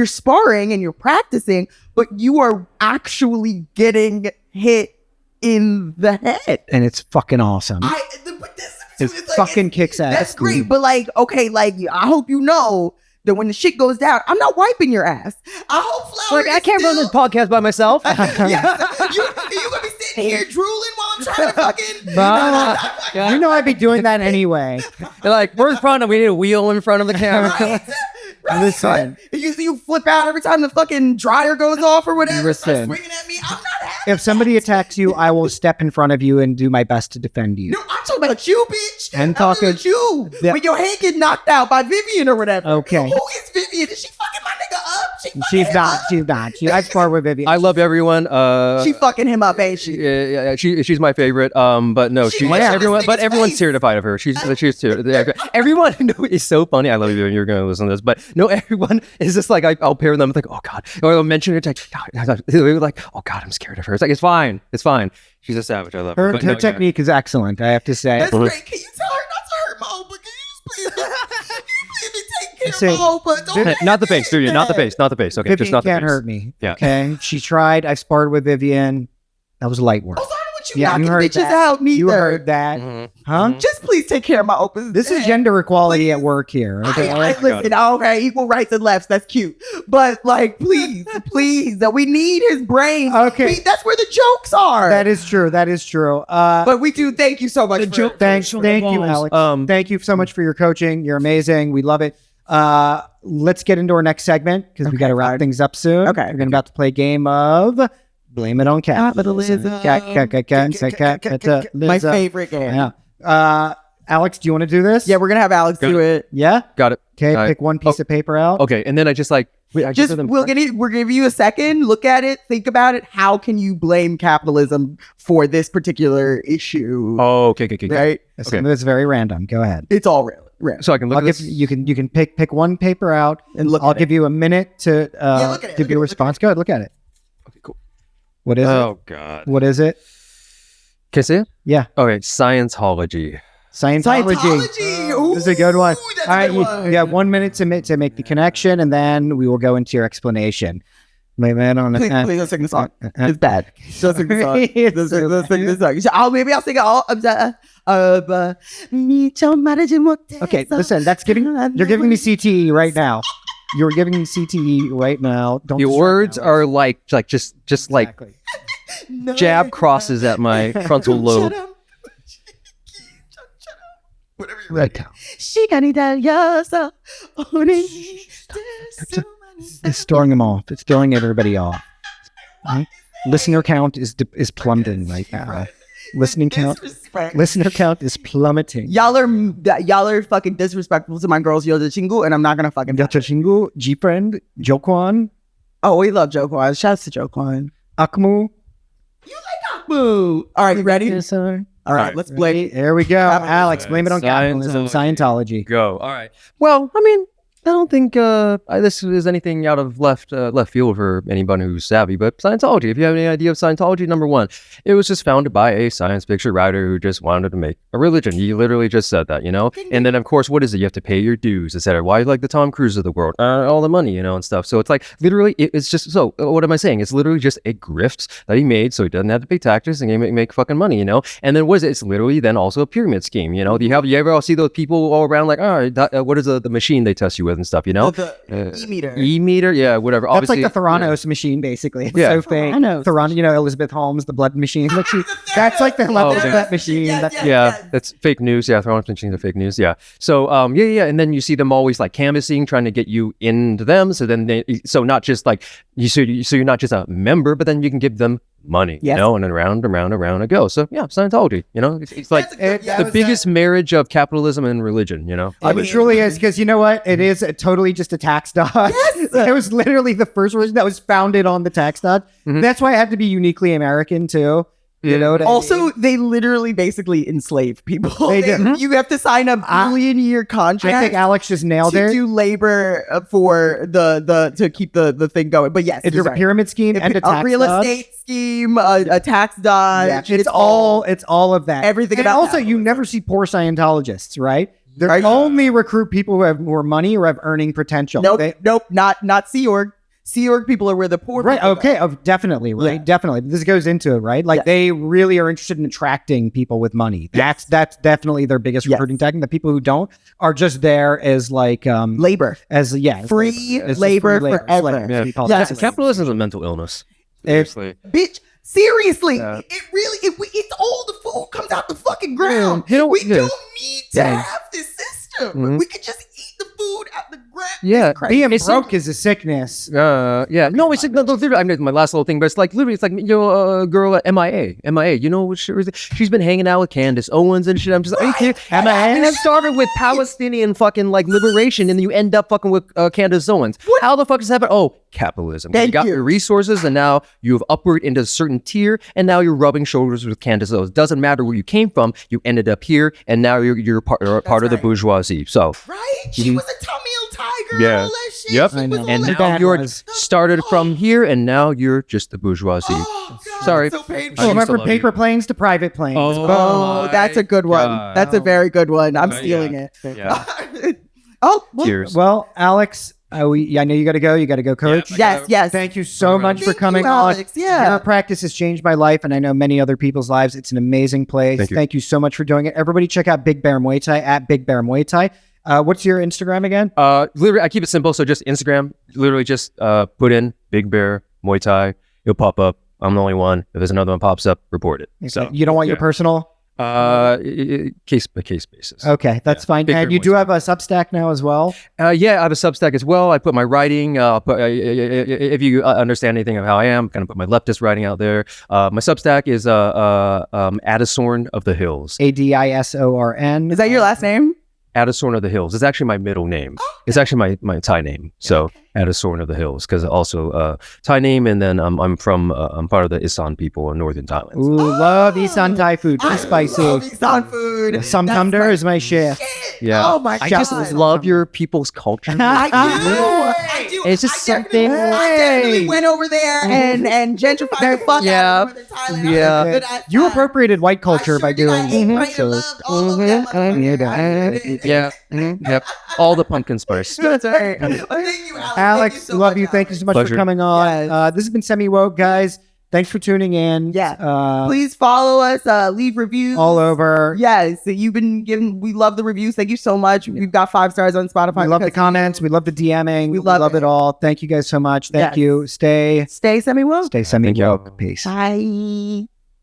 sparring and you're practicing, but you are actually getting hit in the head, and it's fucking awesome. It fucking kicks ass. That's great, but like, okay, like I hope you know that when the shit goes down, I'm not wiping your ass. I hope Flower. I can't run this podcast by myself. You gonna be sitting here drooling while I'm trying to fucking. You know I'd be doing that anyway. They're like, we're in front of. We need a wheel in front of the camera. Right. Listen, you flip out every time the fucking dryer goes off or whatever. Listen, swinging at me. I'm not happy. If somebody attacks you, I will step in front of you and do my best to defend you. No, I'm talking about you, bitch. And talking about you. When your head get knocked out by Vivian or whatever. Okay. Who is Vivian? Is she fucking my nigga up? She's not. I spar with Vivian. I love everyone. She fucking him up, ain't she? Yeah, she's my favorite. But no, everyone's terrified of her. She's too. Everyone is so funny. I love you. You're going to listen to this, but no, everyone is just like, I'll pair them with like, oh God, or I'll mention it. Like, oh God, I'm scared of her. It's like, it's fine. She's a savage. I love her. Her technique is excellent, I have to say. That's great. Can you tell her not to hurt my Opa? Can you just please take care of my Opa? Not the face, dude. Not the face. Okay, Vivian just not the face. can't hurt me. Yeah. Okay. She tried. I sparred with Vivian. That was light work. You heard bitches that. Out neither. You heard that, huh? Just please take care of my Opas. This is gender equality at work here. Okay, listen, okay, equal rights and lefts. That's cute, but like, please, we need his brain. Okay, that's where the jokes are. That is true. But we do thank you so much. Thank you, Alex. Thank you so much for your coaching. You're amazing. We love it. Let's get into our next segment because we got to wrap things up soon. Okay, we're about to play a game of Blame It on Capitalism. My favorite game. Yeah. Alex, do you want to do this? Yeah, we're gonna have Alex do it. Yeah. Got it. Okay. All right. Pick one piece of paper out. Okay, and then I just like wait, I Just them we'll give you a second. Look at it. Think about it. How can you blame capitalism for this particular issue? Oh, okay. Right. Some of it's very random. Go ahead. It's all real. Right. So I can look I'll at give this. you can pick one paper out And look I'll at give you a minute to look at it, give look you a at it, response. Go ahead, look at it. Okay, cool. What is Oh God. it? What is it? Can I see it? Yeah. Okay, Scientology. Scientology. Ooh, This is a good one. that's All a right, good you one. have 1 minute to make the connection, and then we will go into your explanation. Wait, man, on Please don't sing the song. It's bad. Don't sing the song. Don't sing the song. Maybe I'll sing it all. Okay, listen, you're giving me CTE right now. You're giving me CTE right now. Don't The distract words Alex. are like just like Exactly. jab crosses at my frontal lobe. Whatever you're ready. It's throwing them off. It's throwing everybody off. Right? Listener count is plummeting right now. Listener count is plummeting. Y'all are fucking disrespectful to my girls Yoda Chingu, and I'm not gonna fucking. Yachachingu, G-Friend, Jokwan, Oh, we love Joquan. Shouts to Joquan. Akmu. You like Akmu? All right, you ready? Yes, sir. All right, let's play. There we go. Alex, blame it on capitalism. Scientology. Go. All right. Well, I mean, I don't think this is anything out of left field for anybody who's savvy, but Scientology, if you have any idea of Scientology, number one, it was just founded by a science fiction writer who just wanted to make a religion. He literally just said that, you know? And then, of course, what is it? You have to pay your dues, etc. Why like the Tom Cruise of the world? All the money, you know, and stuff. So it's like, literally, it's just, so what am I saying? It's literally just a grift that he made so he doesn't have to pay taxes and he make fucking money, you know? And then what is it? It's literally then also a pyramid scheme, you know? You ever all see those people all around like, what is the machine they test you with and stuff, you know? E-meter. E-meter, yeah, whatever. That's Obviously, like the Theranos machine, basically. It's Yeah. so fake. Theranos. Theranos, you know, Elizabeth Holmes, the blood machine. That's like the level of that machine. Yeah, that's fake news. Yeah, throwing machines are fake news. Yeah. So, yeah, and then you see them always like canvassing, trying to get you into them. So then so not just like so you're not just a member, but then you can give them money, Yes. you know, and then around it goes. So yeah, Scientology, you know, it's like That's the biggest marriage of capitalism and religion, you know. It truly is, because you know what? It is totally just a tax dodge. It was literally the first religion that was founded on the tax dodge. That's why it had to be uniquely American too. You know what I Also, mean? they literally basically enslave people. They do. You have to sign a billion-year contract. I think Alex just nailed to it. do labor for the to keep the thing going. But yes, It you're is a right. pyramid scheme and a tax real dodge. estate scheme, a tax dodge. Yeah, it's all of that. everything And about also, that. you never see poor Scientologists, right? They Right. only recruit people who have more money or have earning potential. Nope, They- nope, not Sea Org. Sea Org people are where the poor Right. people Okay. go. Oh, definitely. Right. Yeah. Definitely. This goes into it, right? Like Yes. they really are interested in attracting people with money. That's definitely their biggest Yes. recruiting tactic. The people who don't are just there as like Labor. as as Free as just labor free forever. slaves. Yeah. We call it Yes. slaves. Capitalism is a mental illness. It's- Seriously. Bitch, seriously, Yeah. it really it's all the food comes out the fucking ground. You know, we yeah. don't need to Yeah. have this system. Mhm. We could just eat the food out the ground. Yeah. It's crazy. Being It's broke is a sickness. Yeah. No, it's like, no, literally, I mean, my last little thing, but it's like, literally, it's like, you know, a girl at MIA, you know, what shit was it? She's been hanging out with Candace Owens and shit. I'm just like, are you kidding? And it started with Palestinian fucking, like, liberation, and then you end up fucking with Candace Owens. How the fuck does that happen? Oh, capitalism. You Thank got you. your resources, and now you have upward into a certain tier, and now you're rubbing shoulders with Candace Owens. Doesn't matter where you came from, you ended up here, and now you're part of the right. bourgeoisie. So, Right? She was a Tamil tiger. Yeah. All that shit. Yep. She I was know. all and that- the now bad you're was- started from here, and now you're just the bourgeoisie. Oh, God, Sorry. it's so painful. Oh, used went to from love paper you. planes to private planes. Oh, that's a good one. God. That's a very good one. I'm Yeah. stealing it. Yeah. Oh, well, Cheers. Well, Alex, I know you got to go. You got to go, coach. yes, yes. Thank you so much for Thank coming you, on. Alex. Yeah. Practice has changed my life, and I know many other people's lives. It's an amazing place. Thank you. So much for doing it. Everybody, check out Big Bear Muay Thai at Big Bear Muay Thai. What's your Instagram again? Literally, I keep it simple. So just Instagram, literally just put in Big Bear Muay Thai. It'll pop up. I'm the only one. If there's another one pops up, report it. So You don't want your personal? Case by case basis. Okay, that's fine. Big Bear And you Muay do Thai. have a Substack now as well. Yeah, I have a Substack as well. I put my writing. If you understand anything of how I am, kind of put my leftist writing out there. My Substack is Adisorn of the Hills. Adisorn. Is that your last name? Adisorn of the Hills. It's actually my middle name. It's actually my Thai name. So Adisorn of the Hills, because also Thai name, and then I'm part of the Isan people in northern Thailand. Ooh, love Isan Thai food. Too I spicy. love Isan food. Some That's thunder my is my shit. shit. Yeah. Oh my I god. just love your people's culture. I do. It's just I definitely- something- I definitely went over there and gentrified the fuck out of northern Thailand. Yeah. I had a good ass You time. approprited white culture by doing I ate, prayed, and so. loved all of them. Yeah. Yep. All the pumpkin spice. That's right. Thank you, Alex. Alex, Thank you so love much, you. Thank you so much Pleasure. for coming on. Yes. This has been SemiWoke, guys. Thanks for tuning in. Yeah. Please follow us. Leave reviews All over. Yes, you've been giving. We love the reviews. Thank you so much. We've got 5 stars on Spotify. We love the because comments. We love the DMing. We love it it. all. Thank you guys so much. Thank Yes. you. Stay Stay semi-woke. SemiWoke. Peace. Bye.